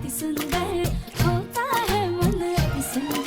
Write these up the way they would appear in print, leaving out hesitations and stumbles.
अति सुंदर होता है मन अति सुंदर।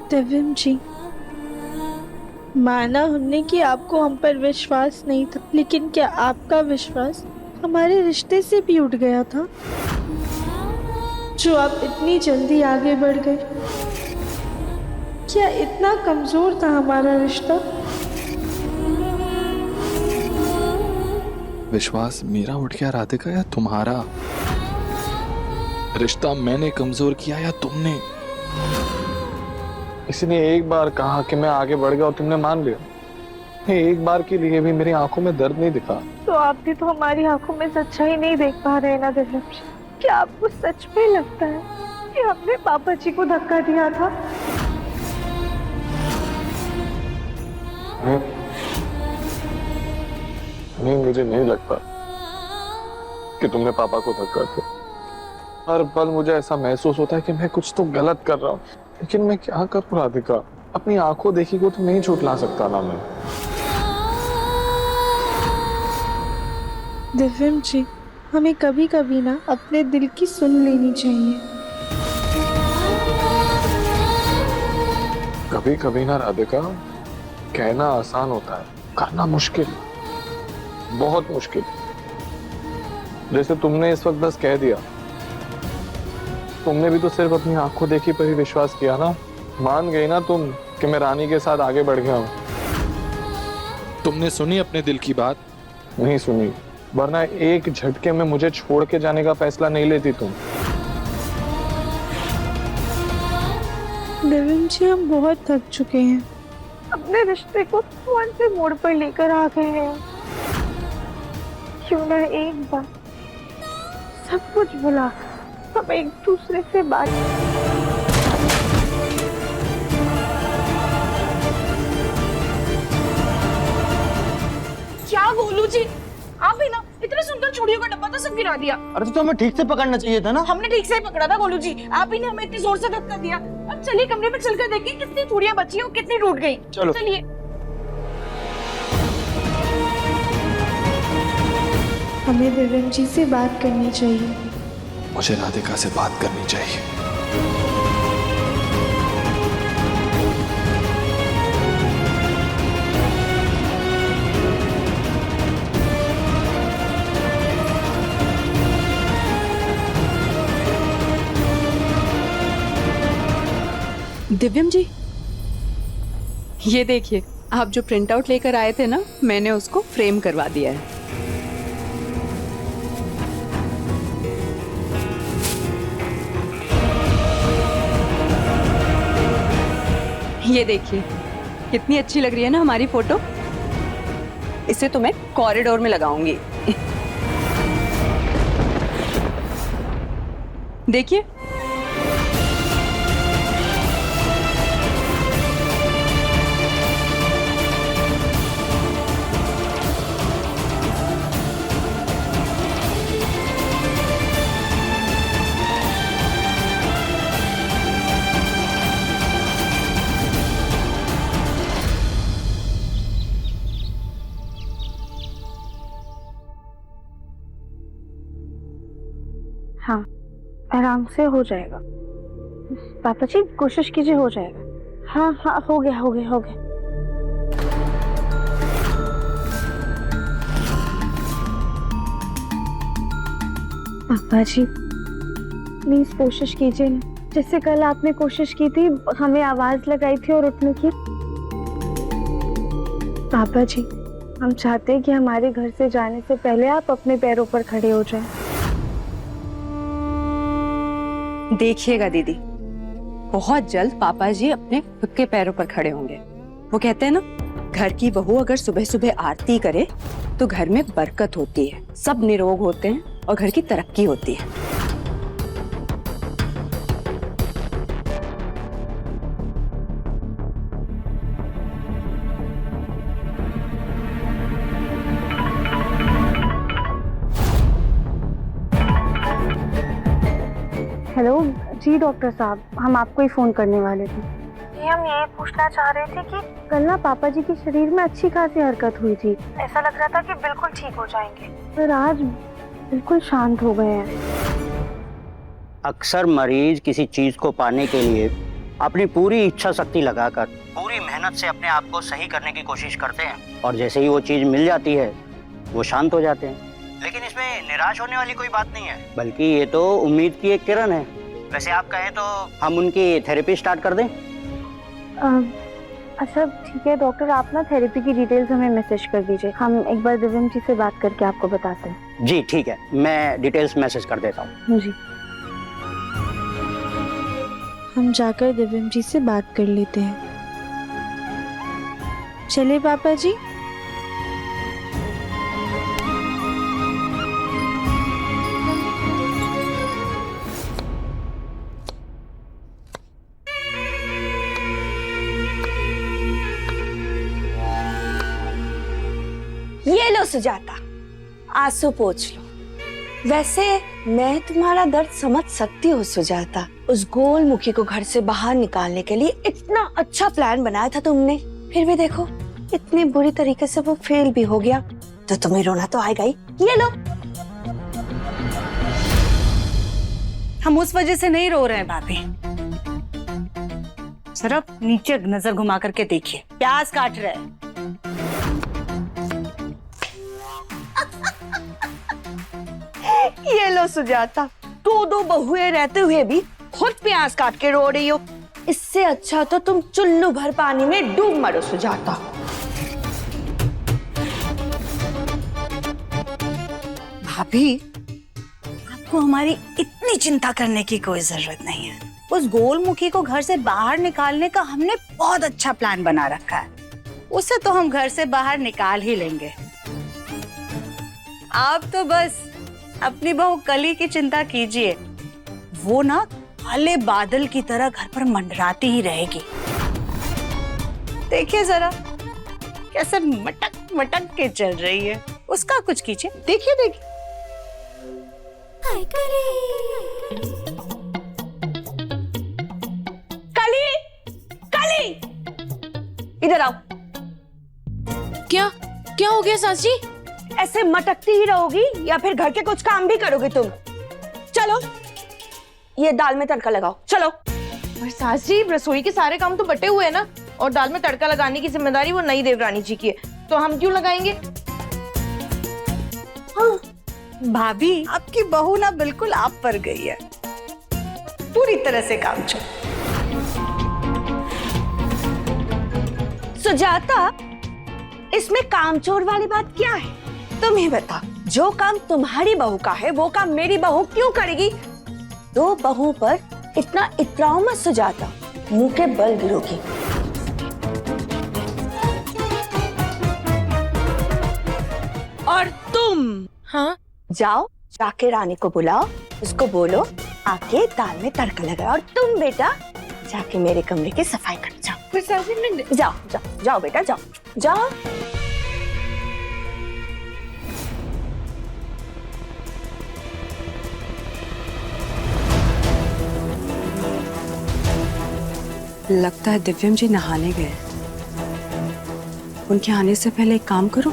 दिव्यम जी, माना हमने कि आपको हम पर विश्वास नहीं था, लेकिन क्या आपका विश्वास हमारे रिश्ते से भी उठ गया था? जो आप इतनी जल्दी आगे बढ़ गए, क्या इतना कमजोर था हमारा रिश्ता? विश्वास मेरा उठ गया राधिका या तुम्हारा? रिश्ता मैंने कमजोर किया या तुमने? किसी ने एक बार कहा कि मैं आगे बढ़ गया और तुमने मान लिया। एक बार के लिए भी मेरी आंखों में दर्द नहीं दिखा। तो आप भी तो हमारी आंखों में सच्चाई नहीं देख पा रहे ना दिव्यम जी। क्या आपको सच में लगता है कि हमने पापा जी को धक्का दिया था? नहीं, मुझे नहीं लगता कि तुमने पापा को धक्का दिया। हर पल मुझे ऐसा महसूस होता है कि मैं कुछ तो गलत कर रहा हूँ, लेकिन मैं क्या करूँ राधिका? अपनी आंखों देखी को तो नहीं झूठला सकता ना मैं। दिव्यम जी, हमें कभी कभी ना अपने दिल की सुन लेनी चाहिए। कभी कभी ना राधिका, कहना आसान होता है, करना मुश्किल, बहुत मुश्किल। जैसे तुमने इस वक्त बस कह दिया, तुमने भी तो सिर्फ अपनी आंखों देखी पर ही विश्वास किया ना। मान गई ना तुम कि मैं रानी के साथ आगे बढ़ गया हूँ। तुमने सुनी अपने दिल की बात? नहीं सुनी, वरना एक झटके में मुझे छोड़ के जाने का फैसला नहीं लेती तुम। दिव्यम जी, हम बहुत थक चुके हैं, अपने रिश्ते को कौन से मोड़ पर लेकर आ गए हैं। क्यों ना एक बार सब कुछ भुला हम एक दूसरे से बात। क्या गोलू जी, आप ही ना इतने सुंदर चूड़ियों का डब्बा तो सब गिरा दिया। अरे तो हमें ठीक से पकड़ना चाहिए था ना। हमने ठीक से ही पकड़ा था गोलू जी, आप ही ने हमें इतनी जोर से धक्का दिया। अब चलिए कमरे में चलकर देखिए कितनी चूड़ियां बची और कितनी टूट गई। चलो चलिए। हमें दिव्यम जी से बात करनी चाहिए। मुझे राधिका से बात करनी चाहिए। दिव्यम जी, ये देखिए, आप जो प्रिंट आउट लेकर आए थे ना, मैंने उसको फ्रेम करवा दिया है। ये देखिए, कितनी अच्छी लग रही है ना हमारी फोटो। इसे तो मैं कॉरिडोर में लगाऊंगी। देखिए, हाँ, आराम से हो जाएगा। पापा जी कोशिश कीजिए, हो जाएगा। हाँ हाँ, हो गया हो गया हो गया। पापा जी प्लीज कोशिश कीजिए ना, जैसे कल आपने कोशिश की थी, हमें आवाज लगाई थी और उठने की। पापा जी, हम चाहते हैं कि हमारे घर से जाने से पहले आप अपने पैरों पर खड़े हो जाएं। देखिएगा दीदी, बहुत जल्द पापा जी अपने खुद के पैरों पर खड़े होंगे। वो कहते हैं ना, घर की बहू अगर सुबह सुबह आरती करे तो घर में बरकत होती है, सब निरोग होते हैं और घर की तरक्की होती है। हेलो जी डॉक्टर साहब, हम आपको ही फ़ोन करने वाले थे। जी हम ये पूछना चाह रहे थे कि कल ना पापा जी के शरीर में अच्छी खासी हरकत हुई थी, ऐसा लग रहा था कि बिल्कुल ठीक हो जाएंगे, पर आज बिल्कुल शांत हो गए हैं। अक्सर मरीज किसी चीज को पाने के लिए अपनी पूरी इच्छा शक्ति लगाकर पूरी मेहनत से अपने आप को सही करने की कोशिश करते हैं और जैसे ही वो चीज मिल जाती है वो शांत हो जाते हैं। लेकिन इसमें निराश होने वाली कोई बात नहीं है, बल्कि ये तो उम्मीद की एक किरण है। वैसे आप कहें तो हम उनकी थेरेपी स्टार्ट कर दें? अच्छा ठीक है डॉक्टर, आप ना थेरेपी की डिटेल्स हमें मैसेज कर दीजिए, हम एक बार दिव्यम जी से बात करके आपको बताते हैं। जी ठीक है, मैं डिटेल्स मैसेज कर देता हूँ। जी हम जाकर दिव्यम जी से बात कर लेते हैं। चलिए पापा जी। ये लो सुजाता, आंसू पोंछ लो। वैसे मैं तुम्हारा दर्द समझ सकती हूँ सुजाता, उस गोलमुखी को घर से बाहर निकालने के लिए इतना अच्छा प्लान बनाया था तुमने, फिर भी देखो इतनी बुरी तरीके से वो फेल भी हो गया, तो तुम्हें रोना तो आएगा ही। ये लो। हम उस वजह से नहीं रो रहे हैं भाभी, सिर्फ नीचे नजर घुमा करके देखिए, प्याज काट रहे हैं। ये लो सुजाता, दो बहुएं रहते हुए भी खुद प्याज काट के रो रही हो। इससे अच्छा तो तुम चुल्लू भर पानी में डूब मरो सुजाता। भाभी आपको हमारी इतनी चिंता करने की कोई जरूरत नहीं है। उस गोलमुखी को घर से बाहर निकालने का हमने बहुत अच्छा प्लान बना रखा है, उसे तो हम घर से बाहर निकाल ही लेंगे। आप तो बस अपनी बहू कली की चिंता कीजिए, वो ना काले बादल की तरह घर पर मंडराती ही रहेगी। देखिए जरा कैसे मटक मटक के चल रही है, उसका कुछ कीजिए, देखिए देखिए। कली, कली, इधर आओ। क्या क्या हो गया सास जी? ऐसे मटकती ही रहोगी या फिर घर के कुछ काम भी करोगी तुम? चलो ये दाल में तड़का लगाओ, चलो। पर सास जी रसोई के सारे काम तो बटे हुए हैं ना, और दाल में तड़का लगाने की जिम्मेदारी वो नई देवरानी जी की है, तो हम क्यों लगाएंगे? हाँ भाभी आपकी बहू ना बिल्कुल आप पर गई है, पूरी तरह से काम चल। सुजाता, इसमें कामचोर वाली बात क्या है? तुम ही बता, जो काम तुम्हारी बहू का है वो काम मेरी बहू क्यों करेगी? दो बहू पर इतना इतराओ मत सुजाता, मुंह के बल गिरोगी। और तुम हाँ जाओ, जाके रानी को बुलाओ, उसको बोलो आके दाल में तड़का लगाओ, और तुम बेटा जाके मेरे कमरे की सफाई कर जाओ। पर सास जी जाओ जाओ जाओ बेटा, जाओ जाओ। लगता है दिव्यम जी नहाने गए। उनके आने से पहले एक काम करो,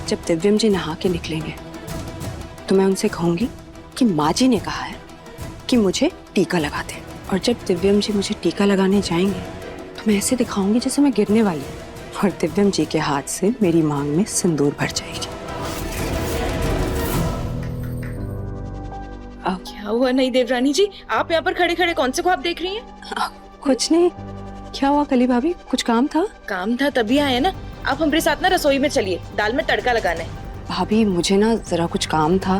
जब दिव्यम जी नहा के निकलेंगे तो मैं उनसे कहूंगी कि माँ जी ने कहा है कि मुझे टीका लगा दे, और जब दिव्यम जी मुझे टीका लगाने जाएंगे तो मैं ऐसे दिखाऊंगी जैसे मैं गिरने वाली हूँ, और दिव्यम जी के हाथ से मेरी मांग में सिंदूर भर जाएगी। क्या हुआ नई देवरानी जी, आप यहाँ पर खड़े खड़े कौन से ख्वाब देख रही हैं? कुछ नहीं। क्या हुआ कली भाभी, कुछ काम था? काम था तभी आए ना। आप हमारे साथ ना रसोई में चलिए, दाल में तड़का लगाना है। भाभी मुझे ना जरा कुछ काम था,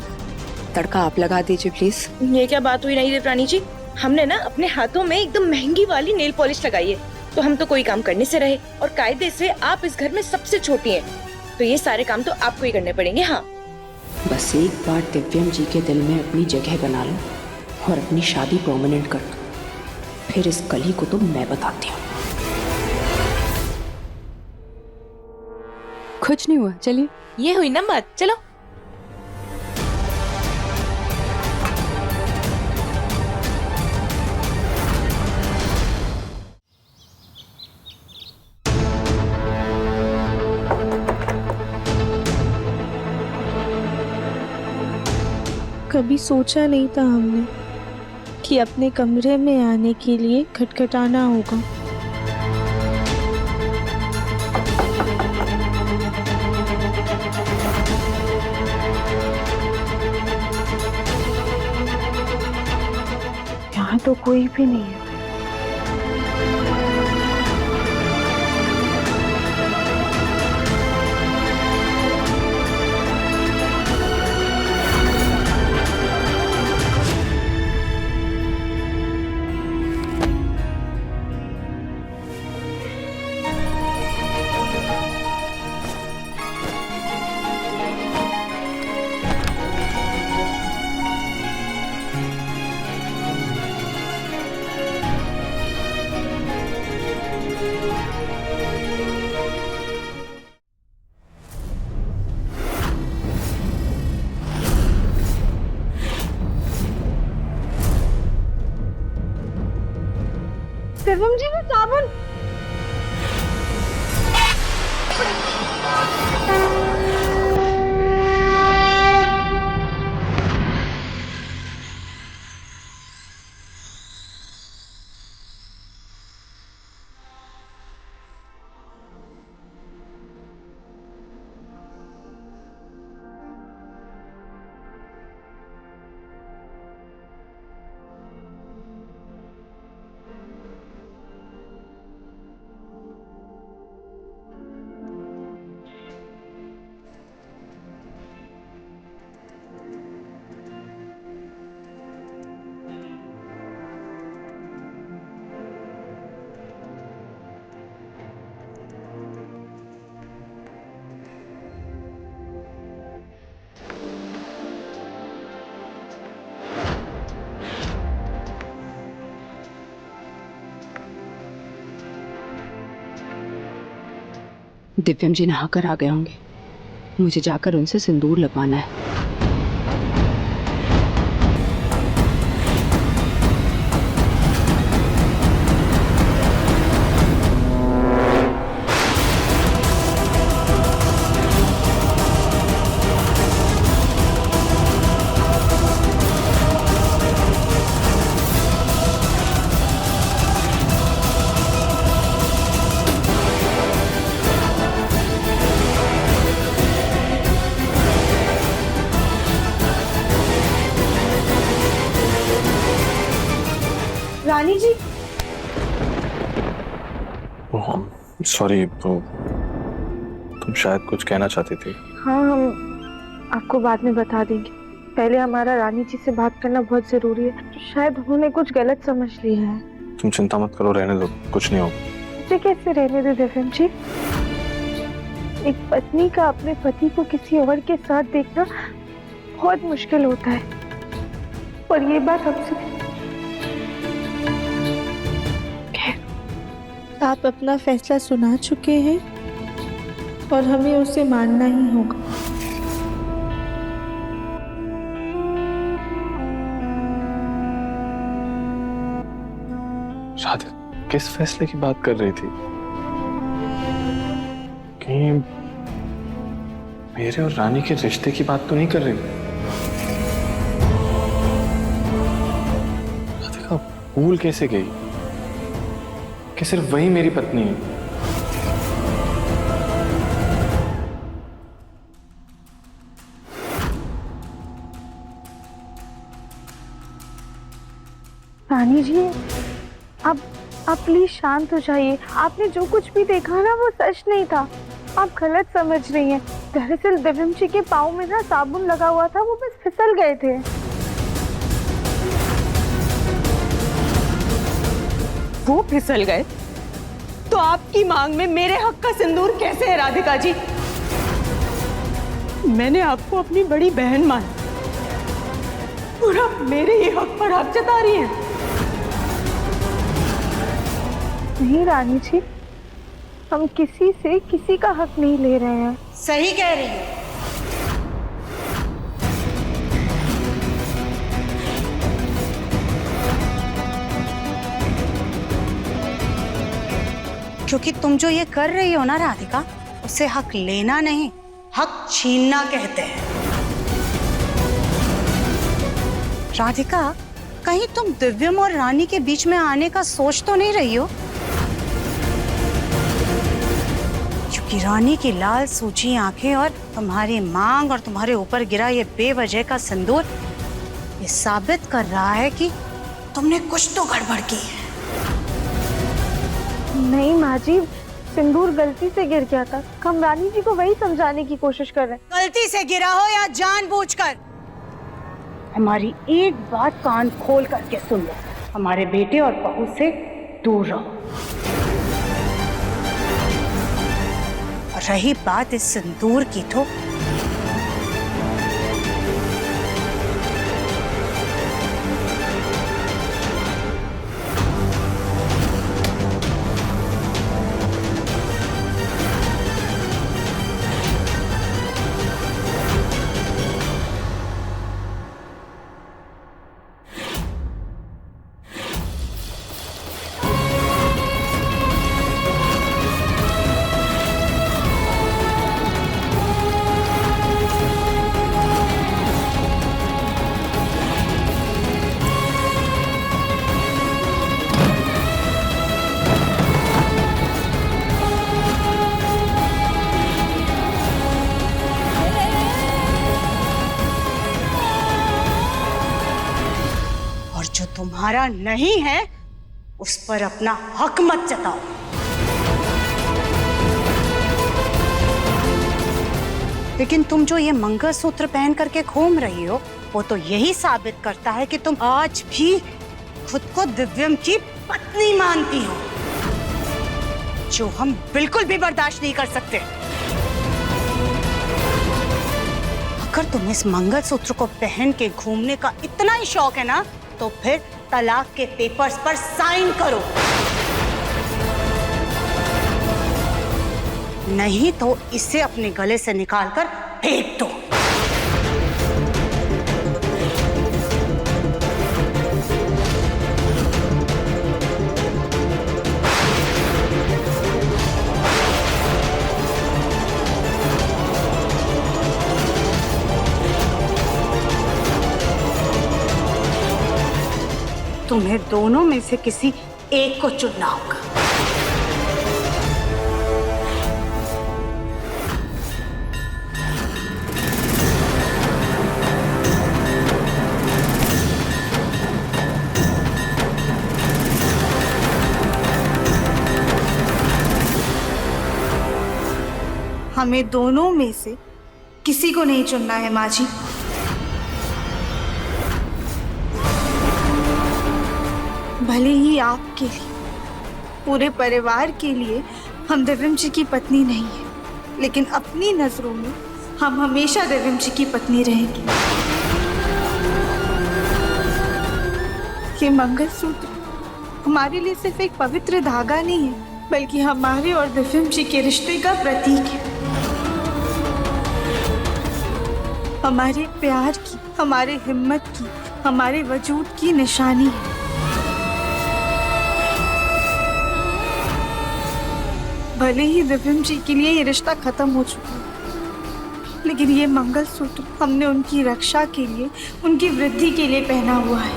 तड़का आप लगा दीजिए प्लीज। ये क्या बात हुई नहीं देवरानी जी, हमने ना अपने हाथों में एकदम महंगी वाली नेल पॉलिश लगाई है, तो हम तो कोई काम करने से रहे, और कायदे से आप इस घर में सबसे छोटी हैं, तो ये सारे काम तो आपको ही करने पड़ेंगे। हाँ, बस एक बार दिव्यम जी के दिल में अपनी जगह बना लो और अपनी शादी परमानेंट कर दो, फिर इस कली को तो मैं बताती हूँ। कुछ नहीं हुआ, चलिए। ये हुई ना बात, चलो। कभी सोचा नहीं था हमने कि अपने कमरे में आने के लिए खटखटाना होगा। यहाँ तो कोई भी नहीं है। दिव्यम जी, वो साबुन। दिव्यम जी नहाकर आ गए होंगे, मुझे जाकर उनसे सिंदूर लगवाना है। रानी जी, सॉरी, तो तुम शायद कुछ कहना चाहती थी। हाँ, हम आपको बाद में बता देंगे। पहले हमारा रानी जी से बात करना बहुत जरूरी है। शायद उन्होंने कुछ गलत समझ लिया है। तुम चिंता मत करो, रहने दो, कुछ नहीं होगा। मुझे कैसे रहने दे दिव्यम जी? एक पत्नी का अपने पति को किसी और के साथ देखना बहुत मुश्किल होता है, और ये बात हमसे। आप अपना फैसला सुना चुके हैं और हमें उसे मानना ही होगा। शादी किस फैसले की बात कर रही थी? कहीं मेरे और रानी के रिश्ते की बात तो नहीं कर रही? राधिका भूल कैसे गई कि सिर्फ वही मेरी पत्नी है? रानी जी, आप प्लीज शांत हो जाइए। आपने जो कुछ भी देखा ना, वो सच नहीं था। आप गलत समझ रही हैं। दरअसल दिव्यम जी के पाँव में ना साबुन लगा हुआ था, वो बस फिसल गए थे। वो फिसल गए तो आपकी मांग में मेरे हक का सिंदूर कैसे है राधिका जी? मैंने आपको अपनी बड़ी बहन माना और आप मेरे ही हक पर हक जता रही हैं। नहीं रानी जी, हम किसी से किसी का हक नहीं ले रहे हैं। सही कह रही है। क्योंकि तुम जो ये कर रही हो ना राधिका, उसे हक लेना नहीं, हक छीनना कहते हैं। राधिका, कहीं तुम दिव्यम और रानी के बीच में आने का सोच तो नहीं रही हो? क्योंकि रानी की लाल सूजी आंखें और तुम्हारी मांग और तुम्हारे ऊपर गिरा ये बेवजह का सिंदूर ये साबित कर रहा है कि तुमने कुछ तो गड़बड़ की है। नहीं माँ जी, सिंदूर गलती से गिर गया था। हम रानी जी को वही समझाने की कोशिश कर रहे हैं। गलती से गिरा हो या जानबूझकर, हमारी एक बात कान खोल करके सुन लो, हमारे बेटे और बहू से दूर रहो। और रही बात इस सिंदूर की, तो जो तुम्हारा नहीं है उस पर अपना हक मत जताओ। लेकिन तुम जो ये मंगलसूत्र पहन करके घूम रही हो, वो तो यही साबित करता है कि तुम आज भी खुद को दिव्यम की पत्नी मानती हो, जो हम बिल्कुल भी बर्दाश्त नहीं कर सकते। अगर तुम्हें इस मंगलसूत्र को पहन के घूमने का इतना ही शौक है ना, तो फिर तलाक के पेपर्स पर साइन करो, नहीं तो इसे अपने गले से निकालकर फेंक दो। तुम्हें दोनों में से किसी एक को चुनना होगा। हमें दोनों में से किसी को नहीं चुनना है माँ जी। भले ही आपके लिए, पूरे परिवार के लिए हम दिव्यम जी की पत्नी नहीं है, लेकिन अपनी नजरों में हम हमेशा दिव्यम जी की पत्नी रहेंगे। ये मंगलसूत्र हमारे लिए सिर्फ एक पवित्र धागा नहीं है, बल्कि हमारे और दिव्यम जी के रिश्ते का प्रतीक है। हमारे प्यार की, हमारे हिम्मत की, हमारे वजूद की निशानी है। भले ही दिव्यम जी के लिए ये रिश्ता खत्म हो चुका है, लेकिन ये मंगलसूत्र हमने उनकी रक्षा के लिए, उनकी वृद्धि के लिए पहना हुआ है।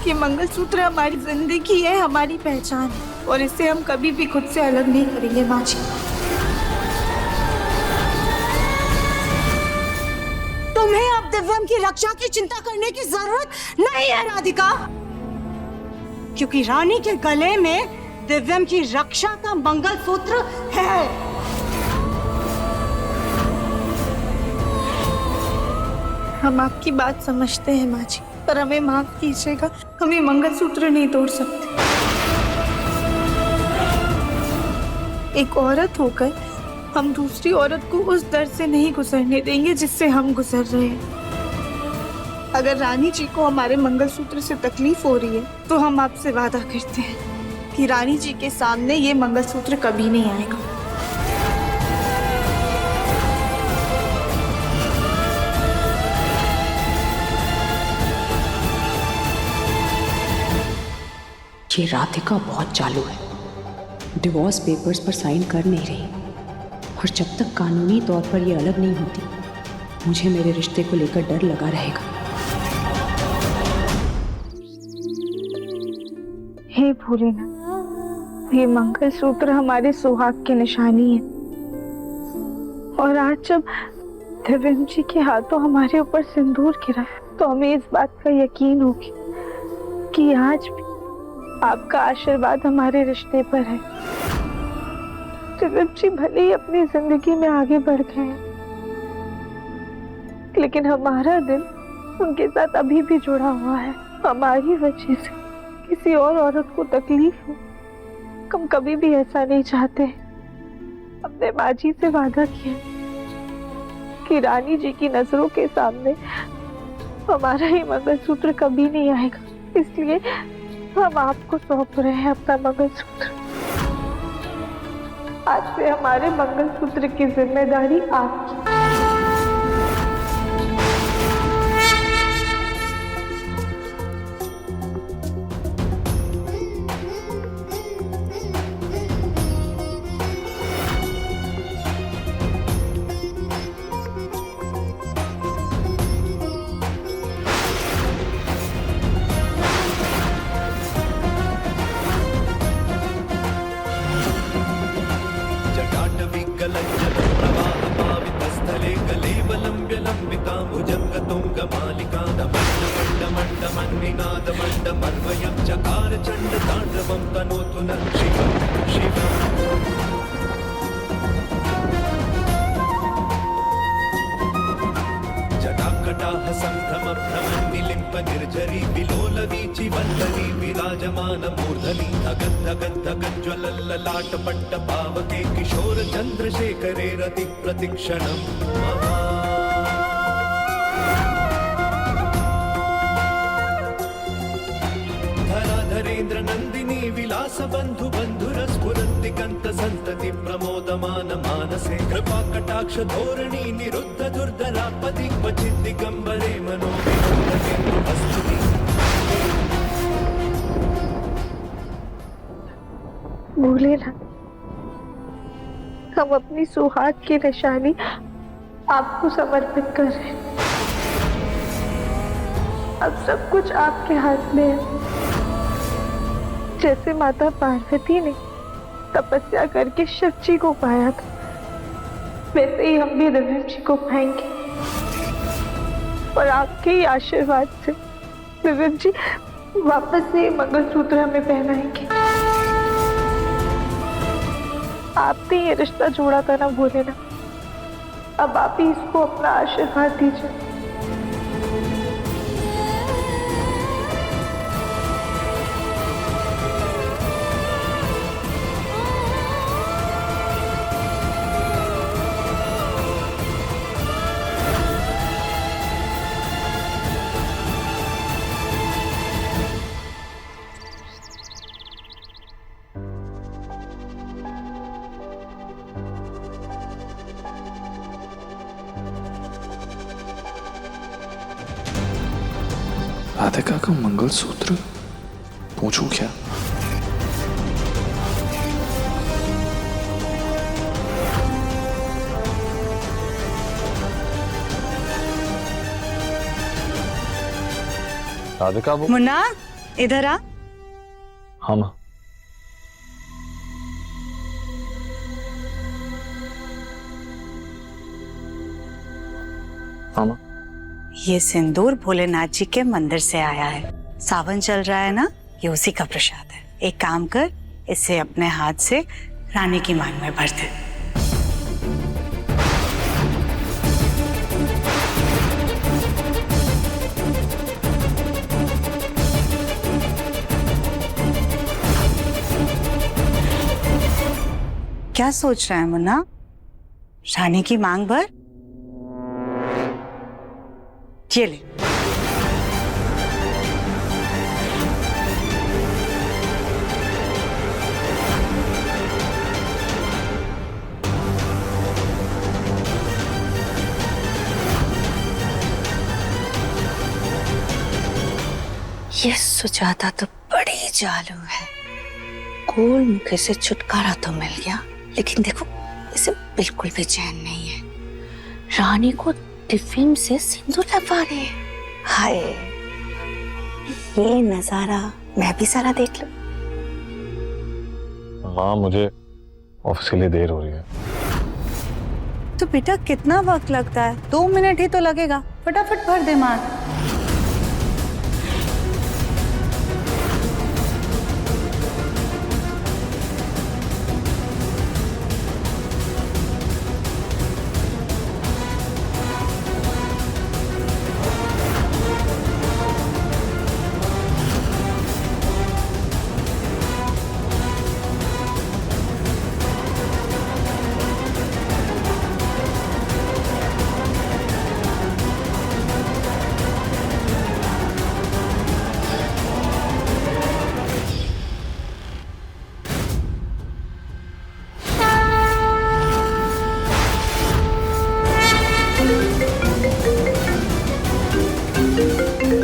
ये मंगलसूत्र हमारी जिंदगी है, हमारी पहचान है, और इसे हम कभी भी खुद से अलग नहीं करेंगे माँ जी। तुम्हें अब दिव्यम की रक्षा की चिंता करने की जरूरत नहीं है राधिका, क्योंकि रानी के गले में दिव्यम की रक्षा का मंगलसूत्र है। हम आपकी बात समझते हैं माँ जी, पर हमें माफ कीजिएगा, हम ये मंगलसूत्र नहीं तोड़ सकते। एक औरत होकर हम दूसरी औरत को उस दर्द से नहीं गुजरने देंगे जिससे हम गुजर रहे हैं। अगर रानी जी को हमारे मंगलसूत्र से तकलीफ हो रही है तो हम आपसे वादा करते हैं कि रानी जी के सामने ये मंगलसूत्र कभी नहीं आएगा। ये राधिका बहुत चालू है, डिवोर्स पेपर्स पर साइन कर नहीं रही, और जब तक कानूनी तौर पर ये अलग नहीं होती मुझे मेरे रिश्ते को लेकर डर लगा रहेगा। हे भोलेनाथ, ये मंगलसूत्र हमारे सुहाग की निशानी है, और आज जब दिव्यम जी के हाथों हमारे ऊपर सिंदूर गिरा है तो हमें इस बात का यकीन हो गया कि आज भी आपका आशीर्वाद हमारे रिश्ते पर है। दिव्यम जी भले ही अपनी जिंदगी में आगे बढ़ गए हैं, लेकिन हमारा दिल उनके साथ अभी भी जुड़ा हुआ है। हमारी वजह से किसी और औरत को तकलीफ हो, हम कभी भी ऐसा नहीं चाहते। हमने माँ जी से वादा किया कि रानी जी की नजरों के सामने हमारा ये मंगलसूत्र कभी नहीं आएगा, इसलिए हम आपको सौंप रहे हैं अपना मंगलसूत्र। आज से हमारे मंगलसूत्र की जिम्मेदारी आपकी। ललाटपट्ट पावके किशोर चंद्रशेखरे रति प्रतिक्षणम् धराधरेन्द्र नंदिनी विलास बंधु बंधुरस्फुरन्तिकंत संतति प्रमोदमान मानसे कृपा कटाक्ष धोरणी निरुद्ध दुर्धरापति क्वचित् दिगंबरे मनोविनोदकेन्दुस्तुति। भोलेनाथ, हम अपनी सुहाग की निशानी आपको समर्पित कर रहे हैं। अब सब कुछ आपके हाथ में है। जैसे माता पार्वती ने तपस्या करके शिव जी को पाया था, वैसे ही हम भी दिव्यम जी को पाएंगे, और आपके ही आशीर्वाद से दिव्यम जी वापस से मंगलसूत्र हमें पहनाएंगे। आपने ये रिश्ता जोड़ा था ना भोलेनाथ, अब आप ही इसको अपना आशीर्वाद दीजिए। राधिका का मंगलसूत्र पूछूं क्या? राधिका वो मुन्ना इधर आ। हाँ माँ। हाँ माँ। ये सिंदूर भोलेनाथ जी के मंदिर से आया है। सावन चल रहा है ना, ये उसी का प्रसाद है। एक काम कर, इसे अपने हाथ से रानी की मांग में भर दे। क्या सोच रहा है मुन्ना? रानी की मांग भर। ये ले। ये सुजाता तो बड़ी चालू है। गोल मुखे से छुटकारा तो मिल गया, लेकिन देखो इसे बिल्कुल भी चैन नहीं है। रानी को दिव्यम से सिंदूर लगवा रहे हैं। हाय, ये नजारा मैं भी सारा देख लूं। हाँ, मुझे ऑफिस के लिए देर हो रही है। तो बेटा कितना वक्त लगता है? 2 मिनट ही तो लगेगा, फटाफट भर दे मार।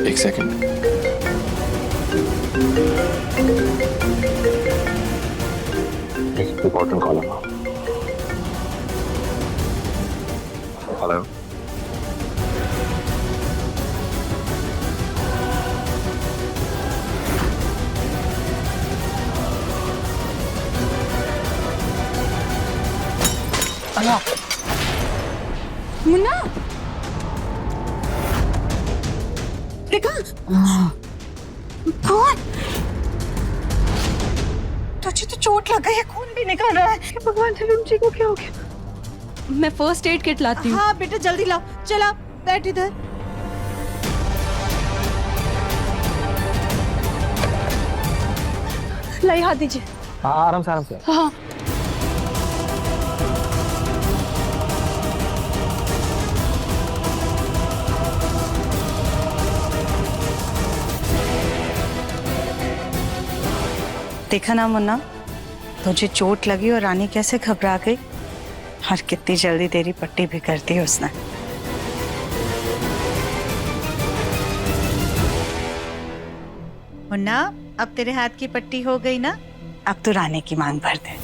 एक सेकंड। एक इम्पोर्टेंट कॉल है। हेलो। मुन्ना देखा? कौन? तुझे तो चोट लग गई है, खून भी निकल रहा है। भगवान, दिव्यम जी को क्या हो गया? मैं फर्स्ट एड किट लाती हूँ। हाँ बेटा जल्दी लाओ। चला बैठ इधर। लाई हाथ दीजिए। हाँ, आराम से आराम से। हाँ। देखा ना मुन्ना, तुझे चोट लगी और रानी कैसे घबरा गई, और कितनी जल्दी तेरी पट्टी भी कर दी उसने। मुन्ना, अब तेरे हाथ की पट्टी हो गई ना? अब तो रानी की मांग भर दे।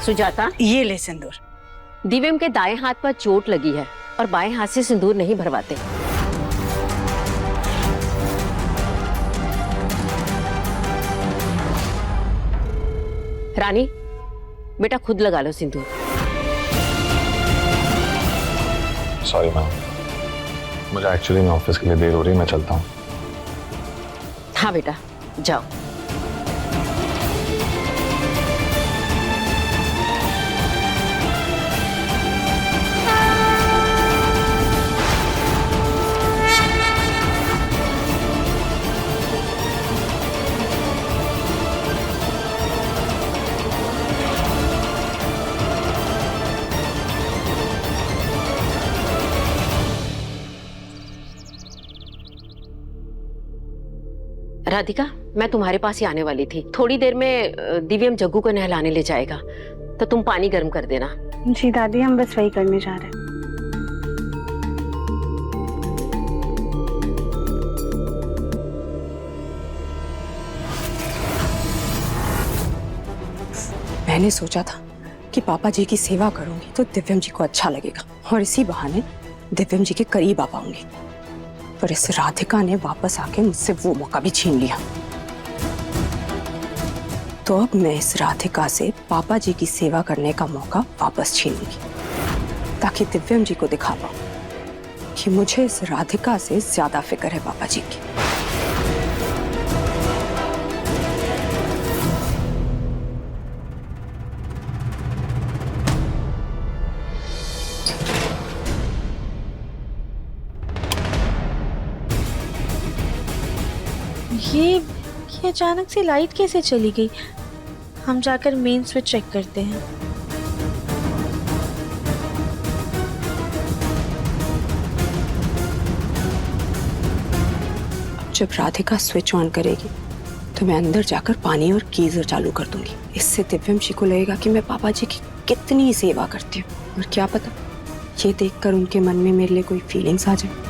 सुजाता, ये ले सिंदूर। दिव्यम के दाएं हाथ पर चोट लगी है और बाएं हाथ से सिंदूर नहीं भरवाते। रानी, बेटा खुद लगा लो सिंदूर। सॉरी मैम, मुझे एक्चुअली मैं ऑफिस के लिए देर हो रही है, मैं चलता हूँ। हाँ बेटा जाओ। राधिका, मैं तुम्हारे पास ही आने वाली थी। थोड़ी देर में दिव्यम जग्गू को नहलाने ले जाएगा, तो तुम पानी गर्म कर देना। जी दादी, हम बस वही करने जा रहे हैं। मैंने सोचा था कि पापा जी की सेवा करूंगी तो दिव्यम जी को अच्छा लगेगा और इसी बहाने दिव्यम जी के करीब आ पाऊंगी, पर इस राधिका ने वापस आके मुझसे वो मौका भी छीन लिया। तो अब मैं इस राधिका से पापा जी की सेवा करने का मौका वापस छीनूंगी, ताकि दिव्यम जी को दिखा पाऊं कि मुझे इस राधिका से ज्यादा फिक्र है पापा जी की। ये अचानक से लाइट कैसे चली गई? हम जाकर मेन स्विच चेक करते हैं। जब राधिका स्विच ऑन करेगी तो मैं अंदर जाकर पानी और गीजर चालू कर दूंगी। इससे दिव्यम जी को लगेगा कि मैं पापा जी की कितनी सेवा करती हूँ, और क्या पता ये देखकर उनके मन में मेरे लिए कोई फीलिंग्स आ जाए।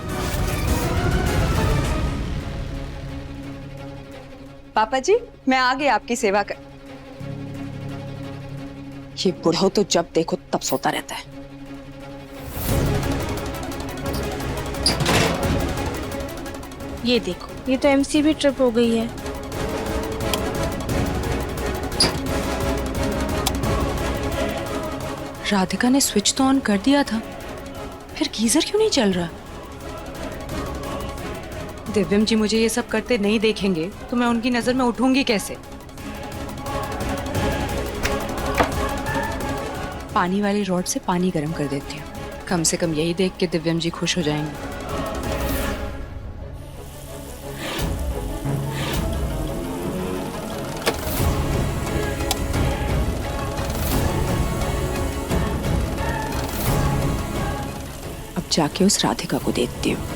पापा जी, मैं आ गई आपकी सेवा कर। ये बुढ़ो तो जब देखो तब सोता रहता है। ये देखो, ये तो एमसी भी ट्रिप हो गई है। राधिका ने स्विच तो ऑन कर दिया था, फिर गीजर क्यों नहीं चल रहा? दिव्यम जी मुझे ये सब करते नहीं देखेंगे तो मैं उनकी नजर में उठूंगी कैसे? पानी वाली रॉड से पानी गर्म कर देती हूँ, कम से कम यही देख के दिव्यम जी खुश हो जाएंगे। अब जाके उस राधिका को देखती हूँ।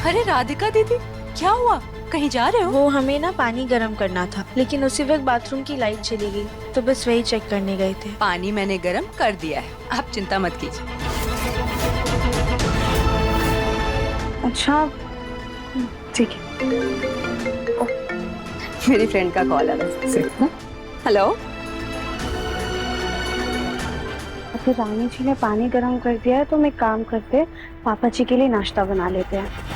अरे राधिका दीदी, क्या हुआ? कहीं जा रहे हो? वो हमें ना पानी गर्म करना था, लेकिन उसी वक्त बाथरूम की लाइट चली गई, तो बस वही चेक करने गए थे। पानी मैंने गर्म कर दिया है, आप चिंता मत कीजिए। अच्छा ठीक है। मेरी फ्रेंड का कॉल आ रहा है। हेलो। अगर रानी जी ने पानी गर्म कर दिया है तो मैं काम करते, पापा जी के लिए नाश्ता बना लेते हैं।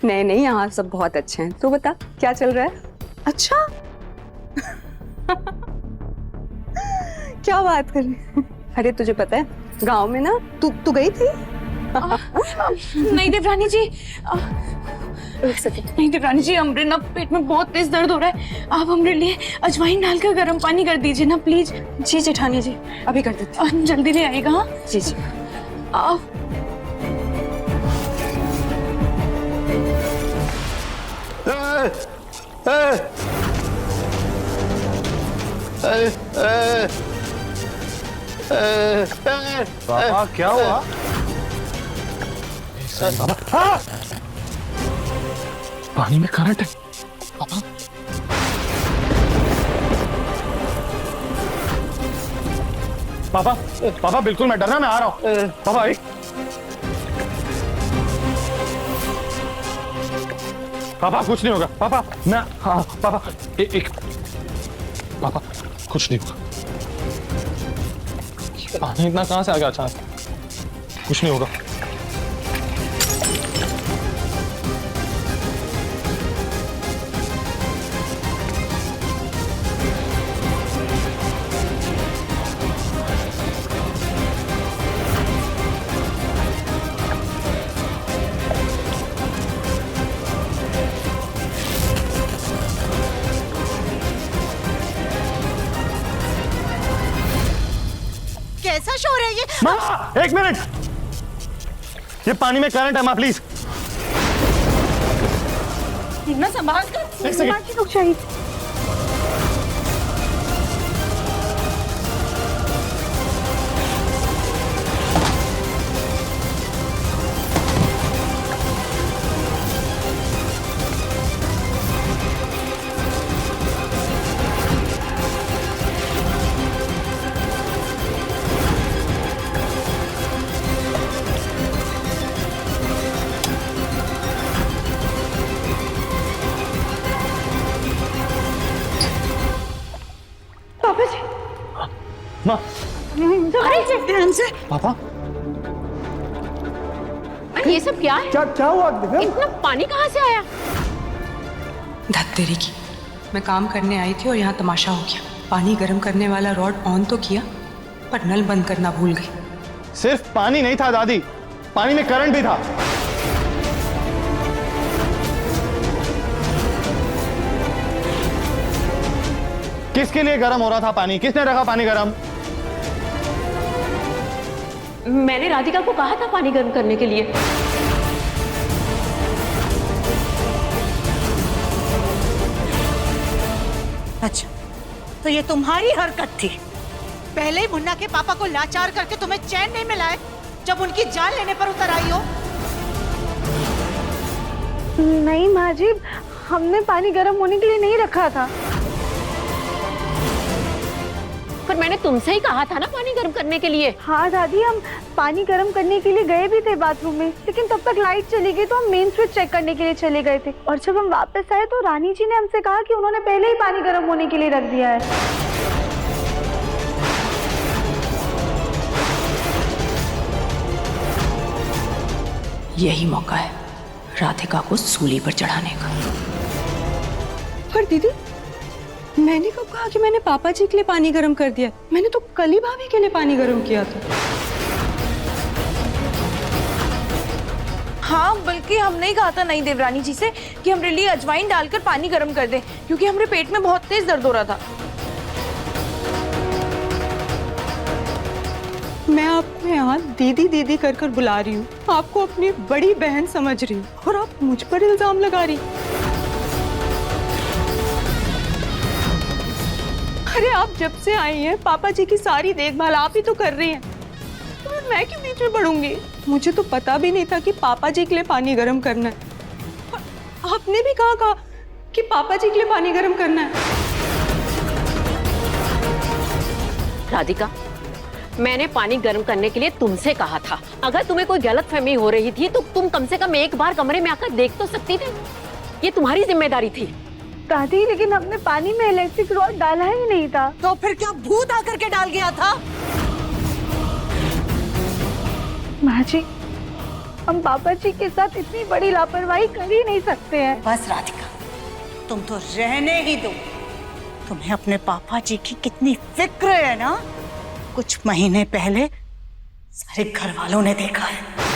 नहीं नहीं, यहाँ सब बहुत अच्छे हैं। तू बता क्या चल रहा है? अच्छा। क्या बात कर रही है? अरे तुझे पता है गांव में ना तू गई थी? नहीं देवरानी जी, नहीं देवरानी जी, हमरे ना पेट में बहुत तेज दर्द हो रहा है। आप हमरे लिए अजवाइन डालकर गर्म पानी कर दीजिए ना प्लीज। जी जेठानी जी, अभी कर देती। जल्दी ले आएगा। हाँ जी जी। पापा क्या हुआ? पानी में करंट है पापा। पापा पापा बिल्कुल मैं डरना, मैं आ रहा हूँ। पापा एक पापा कुछ नहीं होगा पापा, मैं हाँ पापा एक पापा कुछ नहीं होगा। पानी इतना कहाँ से आ गया अचानक? कुछ नहीं होगा। कैसा शोर है ये? माँ एक मिनट, ये पानी में करंट है माँ प्लीज। इतना संभाल कर, एक सेकंड। रुक जाइए। माँ ध्यान से। पापा अरे ये सब क्या है? क्या हुआ दिव्यम? इतना पानी कहाँ से आया? धत्तेरी की, मैं काम करने आई थी और यहाँ तमाशा हो गया। पानी गर्म करने वाला रॉड ऑन तो किया पर नल बंद करना भूल गई। सिर्फ पानी नहीं था दादी, पानी में करंट भी था। किसके लिए गर्म हो रहा था पानी? किसने रखा पानी गर्म? मैंने राधिका को कहा था पानी गर्म करने के लिए। अच्छा, तो ये तुम्हारी हरकत थी। पहले ही मुन्ना के पापा को लाचार करके तुम्हें चैन नहीं मिला है जब उनकी जान लेने पर उतर आई हो। नहीं माँ जी, हमने पानी गर्म होने के लिए नहीं रखा था। पर मैंने तुमसे ही कहा था ना पानी गर्म करने के लिए। हाँ दादी, हम पानी गर्म करने के लिए गए भी थे बाथरूम में, लेकिन तब तक लाइट चली गई तो हम मेन स्विच चेक करने के लिए चले गए थे। और जब हम वापस आए तो रानी जी ने हमसे कहा कि उन्होंने पहले ही पानी गर्म होने के लिए रख दिया है। यही मौका है राधिका को सूली पर चढ़ाने का। पर दीदी, मैंने कब कहा कि मैंने पापा जी के लिए पानी गर्म कर दिया? मैंने तो कल ही भाभी के लिए पानी गर्म किया था। हाँ, बल्कि हमने ही कहा था नहीं देवरानी जी से कि हमारे लिए अजवाइन डालकर पानी गर्म कर दें, क्योंकि हमारे पेट में बहुत तेज दर्द हो रहा था। मैं आपको यहाँ दीदी दीदी कर कर बुला रही हूँ, आपको अपनी बड़ी बहन समझ रही हूँ और आप मुझ पर इल्जाम लगा रही। अरे आप जब से आई हैं पापा जी की सारी देखभाल आप ही तो कर रही हैं, तो मैं क्यों बीच में पड़ूंगी? मुझे तो पता भी नहीं था कि पापा जी के लिए पानी गर्म करना है। आपने भी कहा कि पापा जी के लिए पानी गर्म करना है। राधिका, मैंने पानी गर्म करने के लिए तुमसे कहा था। अगर तुम्हें कोई गलतफहमी हो रही थी तो तुम कम से कम एक बार कमरे में आकर देख तो सकती थी। ये तुम्हारी जिम्मेदारी थी। दादी, लेकिन हमने पानी में इलेक्ट्रिक रॉड डाला ही नहीं था। तो फिर क्या भूत आकर के डाल गया था? माँ जी, हम पापा जी के साथ इतनी बड़ी लापरवाही कर ही नहीं सकते हैं। बस राधिका, तुम तो रहने ही दो। तुम्हें अपने पापा जी की कितनी फिक्र है ना। कुछ महीने पहले सारे घर वालों ने देखा है।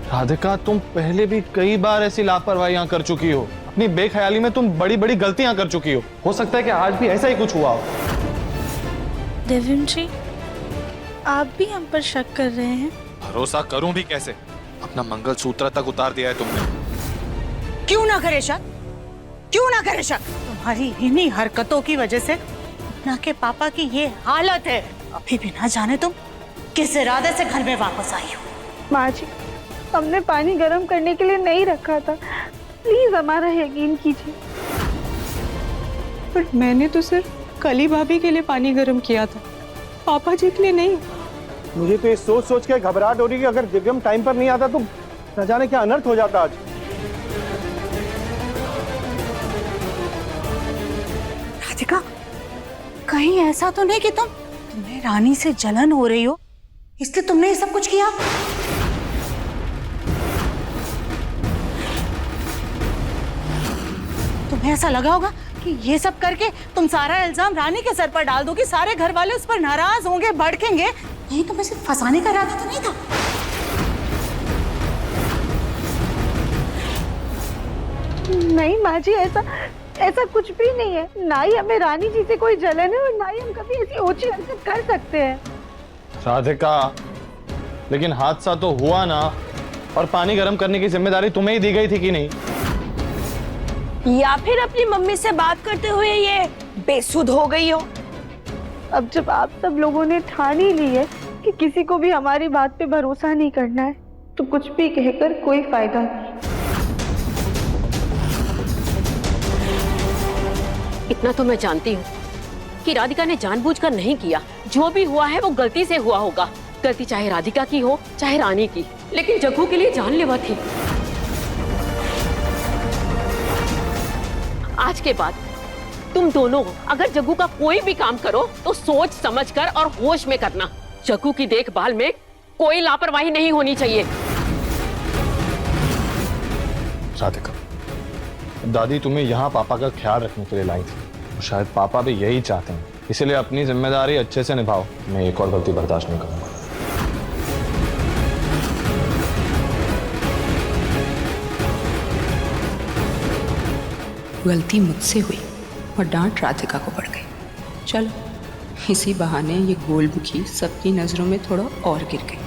राधिका, तुम पहले भी कई बार ऐसी लापरवाहियां कर चुकी हो। अपनी बेख्याली में तुम बड़ी बड़ी गलतियां कर चुकी हो सकता है कि आज भी ऐसा ही कुछ हुआ हो। देविम जी, आप भी हम पर शक कर रहे हैं? भरोसा करूं भी कैसे? अपना मंगलसूत्र तक उतार दिया है तुमने। क्यों ना करे शक? क्यों ना करे शक? तुम्हारी इन्हीं हरकतों की वजह से ना के पापा की ये हालत है। अभी भी ना जाने तुम किस इरादे से घर में वापस आई हो। माँ जी, हमने पानी गर्म करने के लिए नहीं रखा था, प्लीज हमारा यकीन कीजिए। पर मैंने तो सिर्फ कली भाभी के लिए पानी गर्म किया था, पापा जी के लिए नहीं। मुझे तो ये सोच सोच के घबराहट हो रही है कि अगर दिव्यम टाइम पर नहीं आता तो न जाने क्या अनर्थ हो जाता आज। राधिका, कहीं ऐसा तो नहीं कि तुम्हें रानी से जलन हो रही हो इसलिए तुमने ये सब कुछ किया? तुम्हें ऐसा लगा होगा कि ये सब करके तुम सारा इल्जाम रानी के सर पर डाल दो कि सारे घर वाले उस पर नाराज होंगे, भड़केंगे। नहीं, तुम्हें सिर्फ फंसाने का इरादा तो नहीं था? नहीं माँ जी, ऐसा कुछ भी नहीं है। ना ही हमें रानी जी से कोई जलन है और ना ही हम कभी ऐसी ऊंची हरकत कर सकते हैं। राधिका, लेकिन हादसा तो हुआ ना, और पानी गर्म करने की जिम्मेदारी तुम्हें ही दी गई थी कि नहीं? या फिर अपनी मम्मी से बात करते हुए ये बेसुध हो गई हो? अब जब आप सब लोगों ने ठान ही ली है कि किसी को भी हमारी बात पे भरोसा नहीं करना है, तो कुछ भी कहकर कोई फायदा नहीं। इतना तो मैं जानती हूँ कि राधिका ने जानबूझकर नहीं किया। जो भी हुआ है वो गलती से हुआ होगा। गलती चाहे राधिका की हो चाहे रानी की, लेकिन जग्गू के लिए जानलेवा थी। आज के बाद तुम दोनों अगर जग्गू का कोई भी काम करो तो सोच समझकर और होश में करना। जग्गू की देखभाल में कोई लापरवाही नहीं होनी चाहिए। राधिका, दादी तुम्हें यहाँ पापा का ख्याल रखने के लिए लाई थी। शायद पापा भी यही चाहते हैं, इसीलिए अपनी जिम्मेदारी अच्छे से निभाओ। मैं एक और गलती बर्दाश्त नहीं करूंगा। गलती मुझसे हुई और डांट राधिका को पड़ गई। चलो इसी बहाने ये गोलमुखी सबकी नजरों में थोड़ा और गिर गई।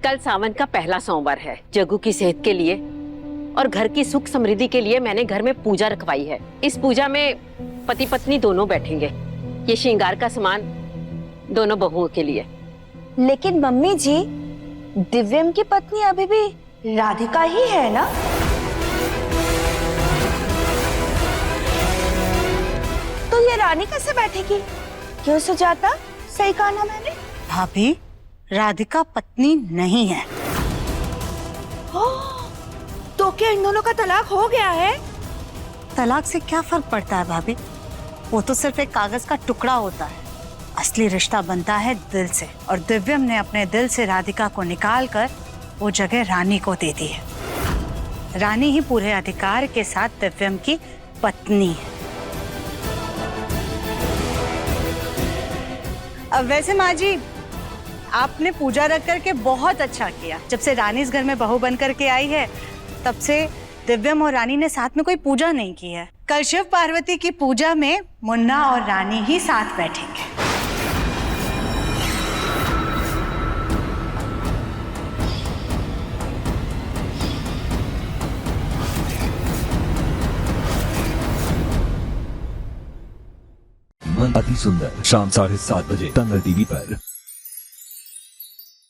कल सावन का पहला सोमवार है। जग्गू की सेहत के लिए और घर की सुख समृद्धि के लिए मैंने घर में पूजा रखवाई है। इस पूजा में पति पत्नी दोनों बैठेंगे। ये श्रृंगार का सामान दोनों बहुओं के लिए। लेकिन मम्मी जी, दिव्यम की पत्नी अभी भी राधिका ही है ना? तो ये रानी कैसे बैठेगी? क्यों सुजाता, सही कहा ना मैंने? भाभी, राधिका पत्नी नहीं है। तो क्या इन दोनों का तलाक हो गया है? तलाक से क्या फर्क पड़ता है भाभी? वो तो सिर्फ एक कागज का टुकड़ा होता है। असली रिश्ता बनता है दिल से, और दिव्यम ने अपने दिल से राधिका को निकाल कर वो जगह रानी को दे दी है। रानी ही पूरे अधिकार के साथ दिव्यम की पत्नी है। अब वैसे माँ जी, आपने पूजा रख करके बहुत अच्छा किया। जब से रानी इस घर में बहू बन करके आई है, तब से दिव्यम और रानी ने साथ में कोई पूजा नहीं की है। कल शिव पार्वती की पूजा में मुन्ना और रानी ही साथ बैठेंगे। मन अति सुंदर, शाम 7:30 बजे दंगल टीवी पर।